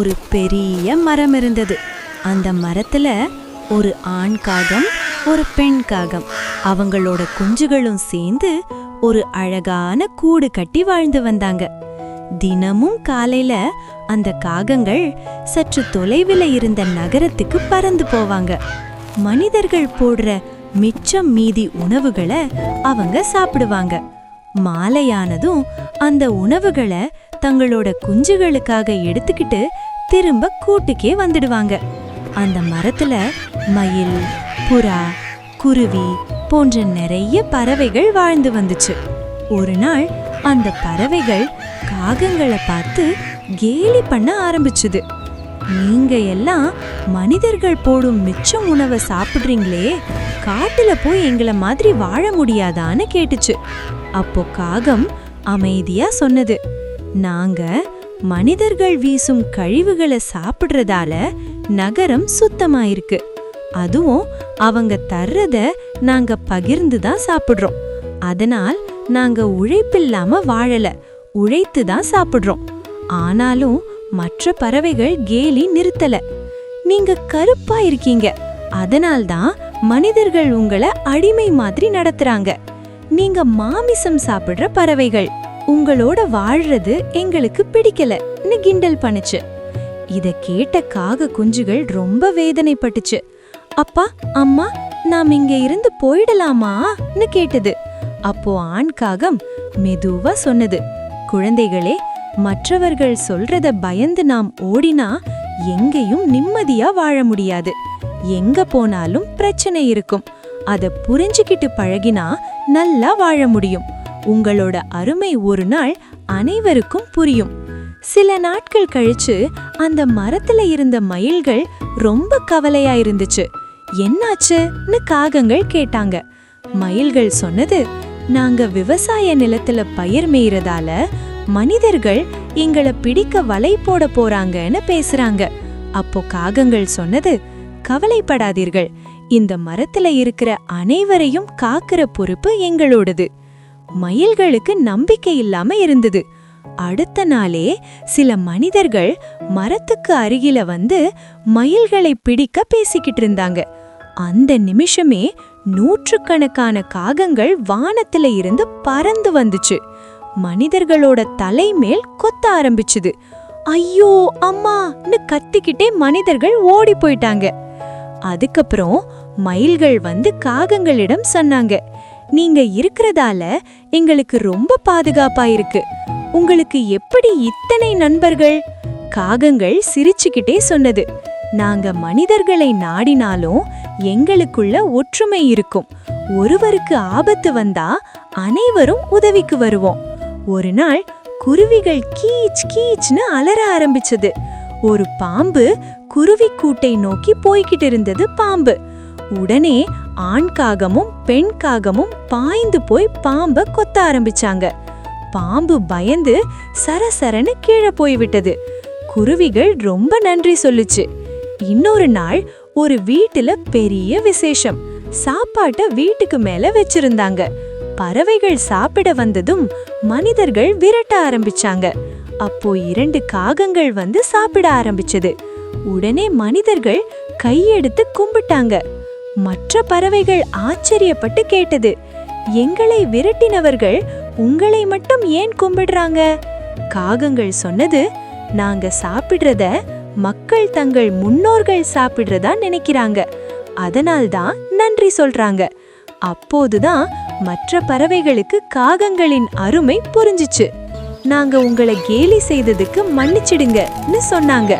ஒரு பெரிய மரம் இருந்தது. அந்த மரத்துல ஒரு ஆண் காகம், ஒரு பெண் காகம், அவங்களோட குஞ்சுகளும் சேர்ந்து ஒரு அழகான கூடு கட்டி வாழ்ந்து வந்தாங்க. தினமும் காலையில அந்த காகங்கள் சற்று தொலைவில் இருந்த நகரத்துக்கு பறந்து போவாங்க. மனிதர்கள் போடுற மிச்சம் மீதி உணவுகளை அவங்க சாப்பிடுவாங்க. மாலையானதும் அந்த உணவுகளை தங்களோட குஞ்சுகளுக்காக எடுத்துக்கிட்டு திரும்ப கூட்டுக்கே வந்துடுவாங்க. அந்த மரத்துல மயில், புறா, குருவி போன்ற நிறைய பறவைகள் வாழ்ந்து வந்துச்சு. ஒரு நாள் அந்த பறவைகள் காகங்களை பார்த்து கேலி பண்ண ஆரம்பிச்சுது. நீங்க எல்லாம் மனிதர்கள் போடும் மிச்சம் உணவை சாப்பிடுறீங்களே, காட்டுல போய் எங்களை மாதிரி வாழ முடியாதான்னு கேட்டுச்சு. அப்போ காகம் அமைதியா சொன்னது, நாங்க மனிதர்கள் வீசும் கழிவுகளை சாப்பிடுறதால நகரம் சுத்தமாயிருக்கு. அதுவும் அவங்க தர்றத நாங்க பகிர்ந்து தான் சாப்பிடுறோம். அதனால் நாங்க உழைப்பில்லாம வாழல, உழைத்து தான் சாப்பிடுறோம். ஆனாலும் மற்ற பறவைகள் கேலி நிறுத்தல. நீங்க கருப்பா இருக்கீங்க, அதனால்தான் மனிதர்கள் உங்களை அடிமை மாதிரி நடத்துறாங்க. நீங்க மாமிசம் சாப்பிடுற பறவைகள், உங்களோட வாழ்றது எங்களுக்கு பிடிக்கலன்னு கிண்டல் பண்ணுச்சு. இத கேட்ட காக குஞ்சுகள் ரொம்ப வேதனைப்பட்டுச்சு. அப்பா, அம்மா, நாம் இங்க இருந்து போயிடலாமான்னு கேட்டது. அப்போ ஆண் காகம் மெதுவா சொன்னது, குழந்தைகளே, மற்றவர்கள் சொல்றத பயந்து நாம் ஓடினா எங்கேயும் நிம்மதியா வாழ முடியாது. எங்க போனாலும் பிரச்சனை இருக்கும். அத புரிஞ்சுக்கிட்டு பழகினா நல்லா வாழ முடியும். உங்களோட அருமை ஒரு நாள் அனைவருக்கும் புரியும். சில நாட்கள் கழிச்சு அந்த மரத்துல இருந்த மயில்கள் ரொம்ப கவலையா இருந்துச்சு. என்னாச்சுன்னு காகங்கள் கேட்டாங்க. மயில்கள் சொன்னது, நாங்க விவசாய நிலத்துல பயிர் மேய்றதால மனிதர்கள் எங்களை பிடிக்க வலை போட போறாங்கன்னு பேசுறாங்க. அப்போ காகங்கள் சொன்னது, கவலைப்படாதீர்கள், இந்த மரத்துல இருக்கிற அனைவரையும் காக்கிற பொறுப்பு எங்களோடது. மயில்களுக்கு நம்பிக்கை இல்லாம இருந்தது. அடுத்த நாளே சில மனிதர்கள் மரத்துக்கு அருகில வந்து மயில்களை பிடிக்க பேசிக்கிட்டு இருந்தாங்க. அந்த நிமிஷமே நூற்றுக்கணக்கான காகங்கள் வானத்துல இருந்து பறந்து வந்துச்சு. மனிதர்களோட தலை மேல் கொத்த ஆரம்பிச்சுது. ஐயோ அம்மான்னு கத்திக்கிட்டே மனிதர்கள் ஓடி போயிட்டாங்க. அதுக்கப்புறம் மயில்கள் வந்து காகங்களிடம் சொன்னாங்க, நீங்க இருக்கிறதால எங்களுக்கு ரொம்ப பாதுகாப்பா இருக்கு. உங்களுக்கு எப்படி இத்தனை நண்பர்கள்? காகங்கள் சிரிச்சுக்கிட்டே சொன்னது, நாங்க மனிதர்களை நாடினாலும் எங்களுக்குள்ள ஒற்றுமை இருக்கும். ஒருவருக்கு ஆபத்து வந்தா அனைவரும் உதவிக்கு வருவோம். ஒரு நாள் குருவிகள் கீச் கீச்னு அலற ஆரம்பிச்சது. ஒரு பாம்பு குருவி கூட்டை நோக்கி போய்கிட்டு இருந்தது. பாம்பு உடனே ஆண் காகமும் பெண் காகமும் பாய்ந்து போய் பாம்பை கொத்த ஆரம்பிச்சாங்க. பாம்பு பயந்து சரசரன்னு கீழே போய்விட்டது. குருவிகள் ரொம்ப நன்றி சொல்லுச்சு. இன்னொரு நாள் ஒரு வீட்டுல பெரிய விசேஷம். சாப்பாட்ட வீட்டுக்கு மேல வச்சிருந்தாங்க. பறவைகள் சாப்பிட வந்ததும் மனிதர்கள் விரட்ட ஆரம்பிச்சாங்க. அப்போ 2 காகங்கள் வந்து சாப்பிட ஆரம்பிச்சது. உடனே மனிதர்கள் கையெடுத்து கும்பிட்டாங்க. மற்ற பறவைகள் ஆச்சரியப்பட்டு கேட்டது, எங்களை விரட்டினவர்கள் உங்களை மட்டும் ஏன் கும்பிடுறாங்க? காகங்கள் சொன்னது, நாங்க சாப்பிடுறத மக்கள் தங்கள் முன்னோர்கள் சாப்பிடுறதா நினைக்கிறாங்க, அதனால்தான் நன்றி சொல்றாங்க. அப்போதுதான் மற்ற பறவைகளுக்கு காகங்களின் அருமை புரிஞ்சிச்சு. நாங்க உங்களை கேலி செய்ததுக்கு மன்னிச்சிடுங்கன்னு சொன்னாங்க.